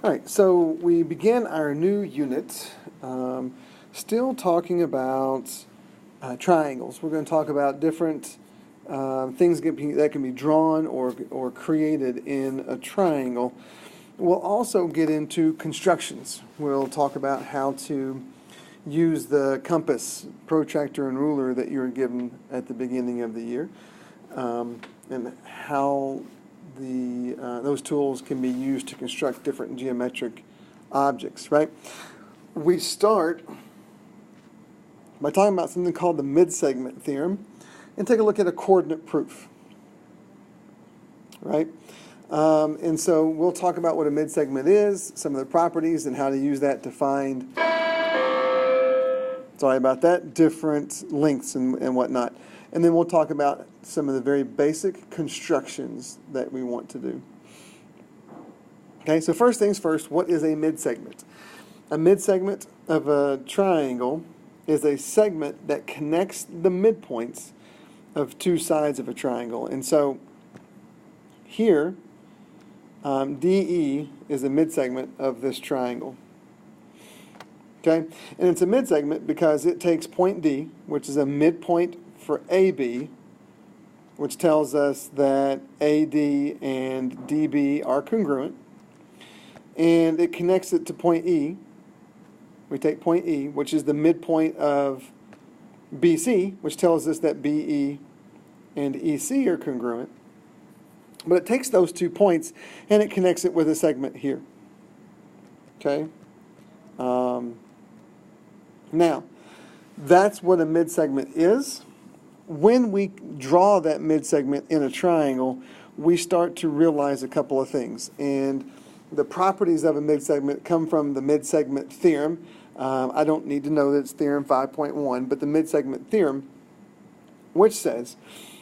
All right, so we begin our new unit, still talking about triangles. We're going to talk about different things that can be drawn or created in a triangle. We'll also get into constructions. We'll talk about how to use the compass, protractor, and ruler that you were given at the beginning of the year, and how those tools can be used to construct different geometric objects, right? We start by talking about something called the midsegment theorem and take a look at a coordinate proof, right? And so we'll talk about what a midsegment is, some of the properties, and how to use that to find, sorry about that, different lengths and whatnot. And then we'll talk about some of the very basic constructions that we want to do. Okay, so first things first, what is a midsegment? A midsegment of a triangle is a segment that connects the midpoints of two sides of a triangle. And so here, DE is a midsegment of this triangle. Okay, and it's a midsegment because it takes point D, which is a midpoint for AB, which tells us that AD and DB are congruent, and it connects it to point E. We take point E, which is the midpoint of BC, which tells us that BE and EC are congruent. But it takes those 2 points and it connects it with a segment here. Okay? Now, that's what a midsegment is. When we draw that midsegment in a triangle, we start to realize a couple of things. And the properties of a midsegment come from the midsegment theorem. I don't need to know that it's theorem 5.1, but the midsegment theorem, which says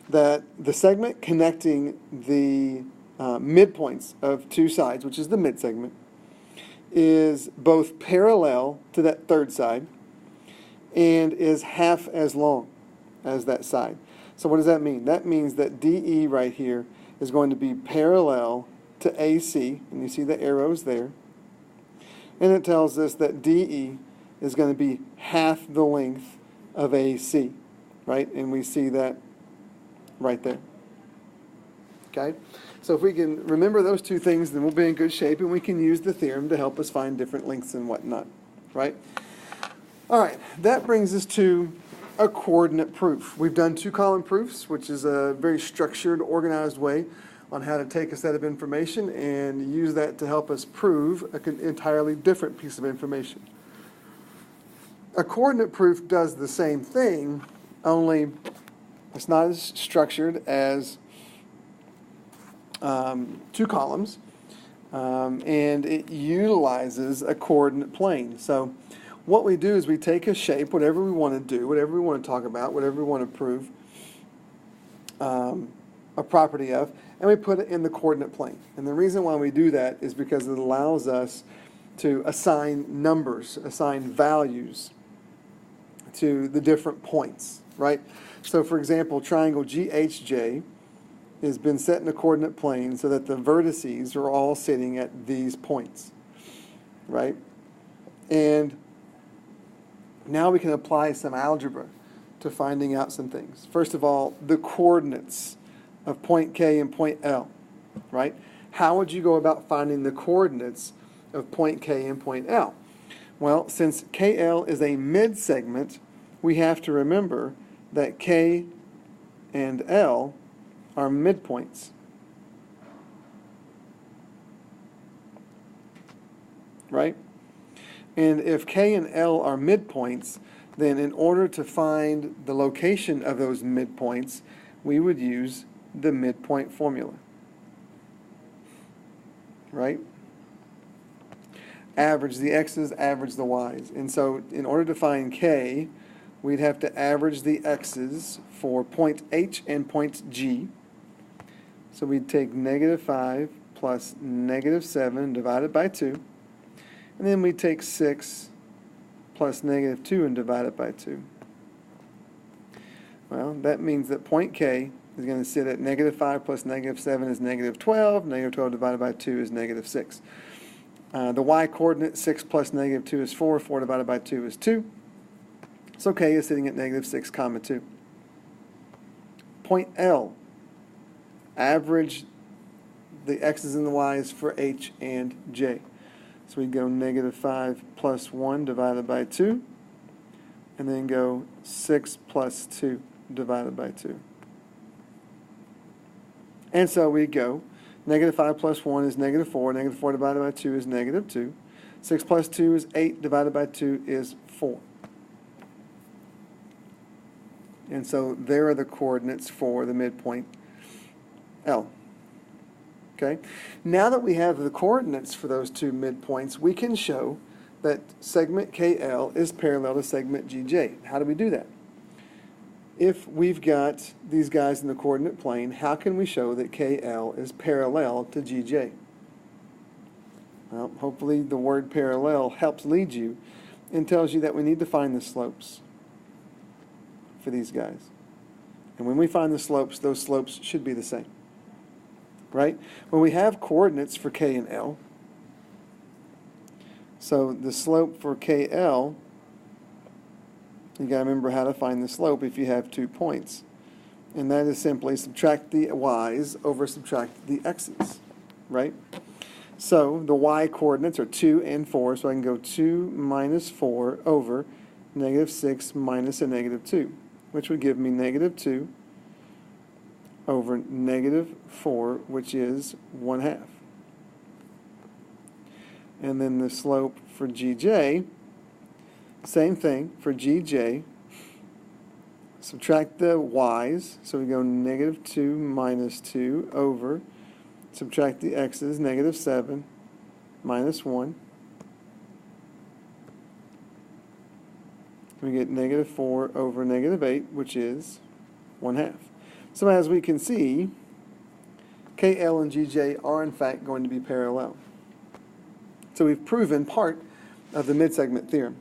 that the segment connecting the midpoints of two sides, which is the midsegment, is both parallel to that third side and is half as long as that side. So what does that mean? That means that DE right here is going to be parallel to AC, and you see the arrows there. And it tells us that DE is going to be half the length of AC, right? And we see that right there. Okay? So if we can remember those two things, then we'll be in good shape, and we can use the theorem to help us find different lengths and whatnot, right? All right, that brings us to a coordinate proof. We've done two-column proofs, which is a very structured, organized way on how to take a set of information and use that to help us prove an entirely different piece of information. A coordinate proof does the same thing, only it's not as structured as two columns, and it utilizes a coordinate plane. So what we do is we take a shape, whatever we want to do, whatever we want to talk about, whatever we want to prove a property of, and we put it in the coordinate plane. And the reason why we do that is because it allows us to assign numbers, assign values to the different points, right? So for example, triangle GHJ has been set in a coordinate plane so that the vertices are all sitting at these points, right? And now we can apply some algebra to finding out some things. First of all, the coordinates of point K and point L, right? How would you go about finding the coordinates of point K and point L? Well, since KL is a midsegment, we have to remember that K and L are midpoints. Right? And if K and L are midpoints, then in order to find the location of those midpoints, we would use the midpoint formula. Right? Average the x's, average the y's. And so in order to find K, we'd have to average the x's for point H and point G. So we'd take -5 plus -7 divided by 2. And then we'd take 6 plus -2 and divide it by 2. Well, that means that point K is going to sit at -5 plus -7 is -12. -12 divided by 2 is -6. The y-coordinate, 6 plus negative 2 is 4. 4 divided by 2 is 2. So k is sitting at negative 6 comma 2. Point L, average the x's and the y's for h and j. So we go negative 5 plus 1 divided by 2, and then go 6 plus 2 divided by 2. And so we go, negative 5 plus 1 is negative 4, negative 4 divided by 2 is negative 2, 6 plus 2 is 8, divided by 2 is 4. And so there are the coordinates for the midpoint L. Okay? Now that we have the coordinates for those two midpoints, we can show that segment KL is parallel to segment GJ. How do we do that? If we've got these guys in the coordinate plane, how can we show that KL is parallel to GJ? Well, hopefully the word parallel helps lead you and tells you that we need to find the slopes for these guys. And when we find the slopes, those slopes should be the same. Right? When we have coordinates for K and L, so the slope for KL, you got to remember how to find the slope if you have 2 points. And that is simply subtract the y's over subtract the x's. Right? So the y coordinates are 2 and 4, so I can go 2 minus 4 over negative 6 minus a negative 2, which would give me negative 2 over negative 4, which is 1/2. And then the slope for GJ, same thing for GJ. Subtract the y's, so we go negative 2 minus 2 over, subtract the x's, negative 7 minus 1. We get negative 4 over negative 8, which is 1/2. So as we can see, KL and GJ are in fact going to be parallel. So we've proven part of the midsegment theorem.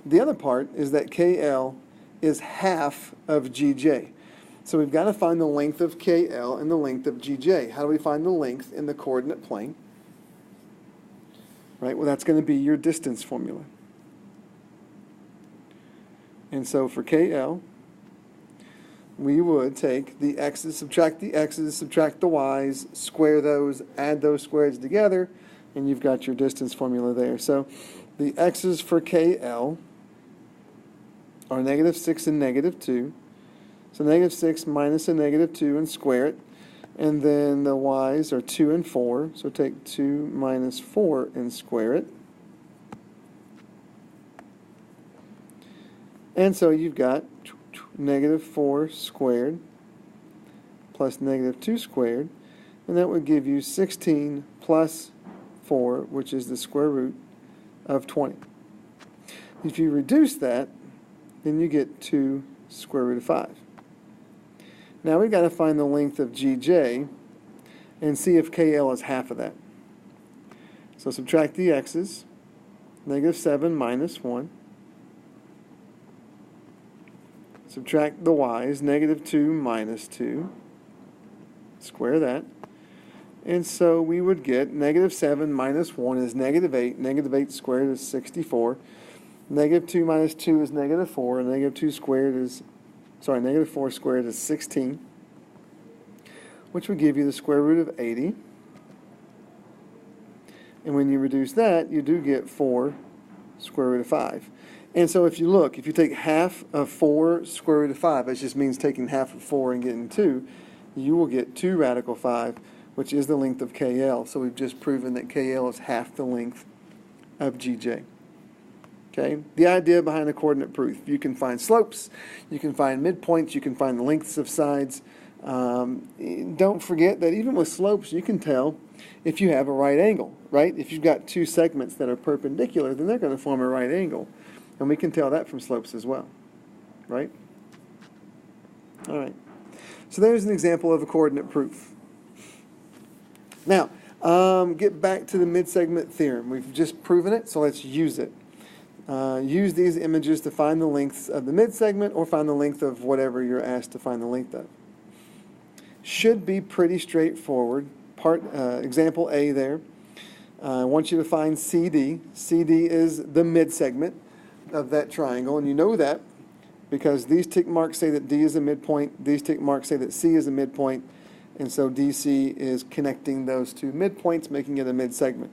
The other part is that KL is half of GJ. So we've got to find the length of KL and the length of GJ. How do we find the length in the coordinate plane? Right, well that's going to be your distance formula. And so for KL, we would take the x's, subtract the y's, square those, add those squares together, and you've got your distance formula there. So the x's for KL are negative 6 and negative 2. So negative 6 minus a negative 2 and square it. And then the y's are 2 and 4. So take 2 minus 4 and square it. And so you've got negative 4 squared plus negative 2 squared, and that would give you 16 plus 4, which is the square root of 20. If you reduce that, then you get 2 square root of 5. Now we've got to find the length of GJ and see if KL is half of that. So subtract the x's, negative 7 minus 1. Subtract the y's, negative 2 minus 2. Square that. And so we would get negative 7 minus 1 is negative 8. Negative 8 squared is 64. Negative 2 minus 2 is negative 4. And negative 2 squared is, negative 4 squared is 16, which would give you the square root of 80. And when you reduce that, you do get 4 square root of 5. And so if you look, if you take half of 4 square root of 5, that just means taking half of 4 and getting 2, you will get 2 radical 5, which is the length of KL. So we've just proven that KL is half the length of GJ. Okay? The idea behind the coordinate proof. You can find slopes, you can find midpoints, you can find the lengths of sides. Don't forget that even with slopes, you can tell if you have a right angle, right? If you've got 2 segments that are perpendicular, then they're going to form a right angle. And we can tell that from slopes as well, right? All right. So there's an example of a coordinate proof. Now, get back to the midsegment theorem. We've just proven it, so let's use it. Use these images to find the lengths of the midsegment or find the length of whatever you're asked to find the length of. Should be pretty straightforward. Example A there. I want you to find CD. CD is the midsegment of that triangle, and you know that because these tick marks say that D is a midpoint, these tick marks say that C is a midpoint, and so DC is connecting those two midpoints, making it a midsegment.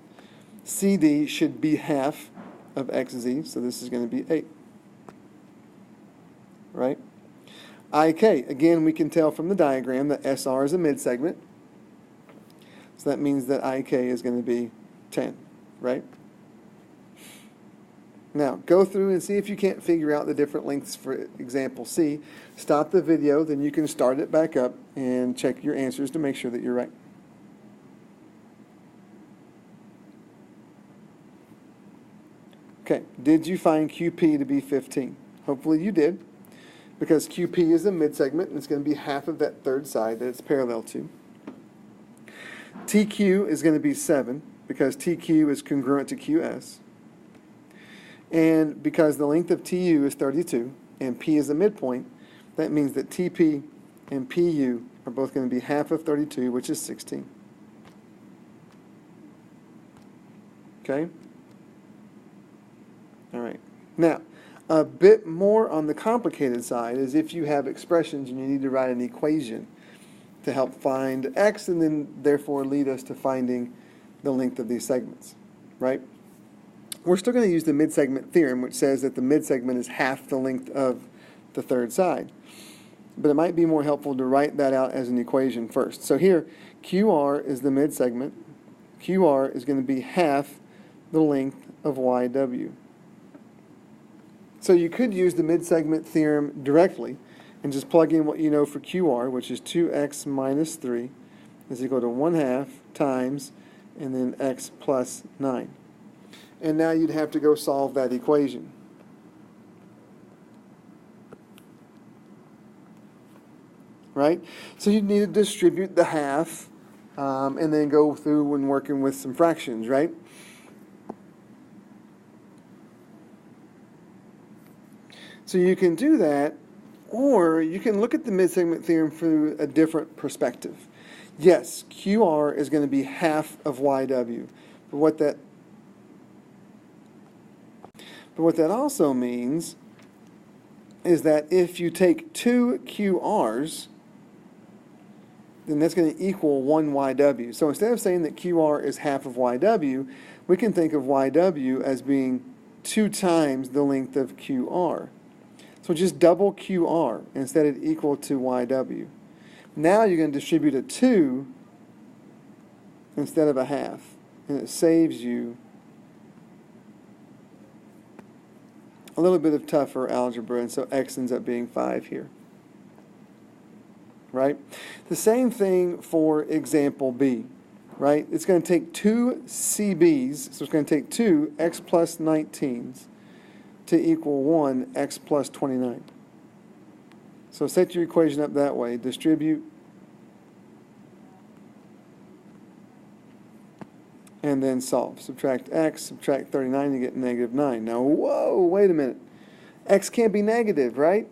CD should be half of XZ, so this is going to be 8. Right? IK, again, we can tell from the diagram that SR is a midsegment, so that means that IK is going to be 10, right? Now, go through and see if you can't figure out the different lengths for example C. Stop the video, then you can start it back up and check your answers to make sure that you're right. Okay, did you find QP to be 15? Hopefully you did, because QP is a midsegment, and it's going to be half of that third side that it's parallel to. TQ is going to be 7, because TQ is congruent to QS. And because the length of TU is 32, and P is a midpoint, that means that TP and PU are both going to be half of 32, which is 16. Okay? All right. Now, a bit more on the complicated side is if you have expressions and you need to write an equation to help find X and then therefore lead us to finding the length of these segments, right? We're still going to use the midsegment theorem, which says that the midsegment is half the length of the third side. But it might be more helpful to write that out as an equation first. So here, QR is the midsegment. QR is going to be half the length of YW. So you could use the midsegment theorem directly and just plug in what you know for QR, which is 2x minus 3 is equal to 1/2 times, and then x plus 9. And now you'd have to go solve that equation. Right? So you'd need to distribute the half and then go through when working with some fractions, right? So you can do that, or you can look at the midsegment theorem through a different perspective. Yes, QR is going to be half of YW. But what that also means is that if you take 2 QRs, then that's going to equal 1 YW. So instead of saying that QR is half of YW, we can think of YW as being 2 times the length of QR. So just double QR instead of equal to YW. Now you're going to distribute a 2 instead of a half, and it saves you a little bit of tougher algebra, and so x ends up being 5 here. Right? The same thing for example B. Right? It's going to take 2 CBs, so it's going to take 2 x plus 19s to equal 1 x plus 29. So set your equation up that way. Distribute. And then solve. Subtract x, subtract 39, you get -9. Now, whoa, wait a minute. X can't be negative, right?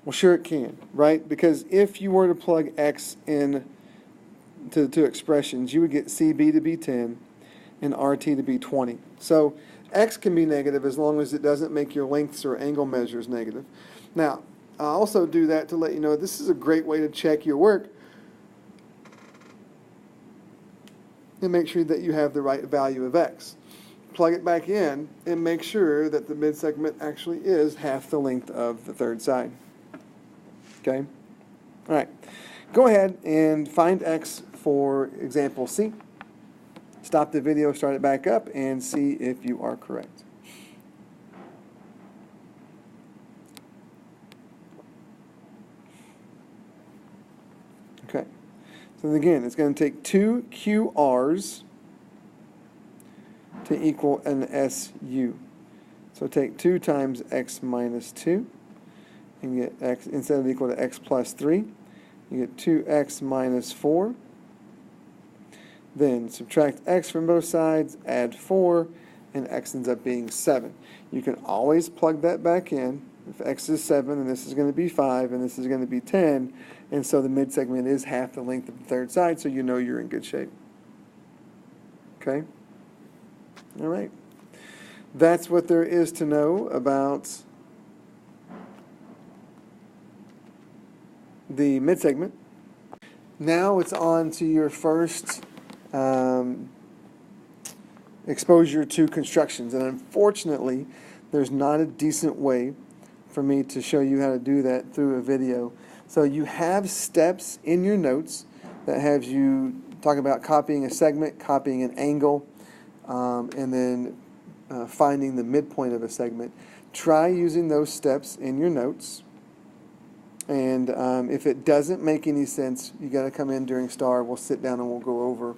Well, sure it can, right? Because if you were to plug x in to the two expressions, you would get CB to be 10 and RT to be 20. So x can be negative as long as it doesn't make your lengths or angle measures negative. Now, I also do that to let you know this is a great way to check your work and make sure that you have the right value of x. Plug it back in and make sure that the midsegment actually is half the length of the third side. Okay? All right. Go ahead and find x for example C. Stop the video, start it back up, and see if you are correct. Okay. So again, it's going to take 2 QRs to equal an SU. So take 2 times x minus 2, and you get x, instead of equal to x plus 3, you get 2x minus 4. Then subtract x from both sides, add 4, and x ends up being 7. You can always plug that back in. If x is 7, and this is going to be 5, and this is going to be 10, and so the midsegment is half the length of the third side, so you know you're in good shape. Okay? All right. That's what there is to know about the midsegment. Now it's on to your first exposure to constructions. And unfortunately, there's not a decent way for me to show you how to do that through a video. So you have steps in your notes that have you talk about copying a segment, copying an angle, and then finding the midpoint of a segment. Try using those steps in your notes. And if it doesn't make any sense, you got to come in during STAR. We'll sit down and we'll go over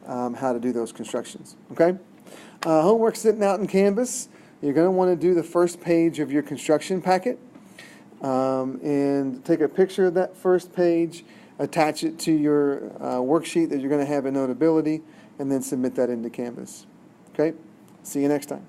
how to do those constructions. Okay? Homework sitting out in Canvas. You're going to want to do the first page of your construction packet and take a picture of that first page, attach it to your worksheet that you're going to have in Notability, and then submit that into Canvas. Okay? See you next time.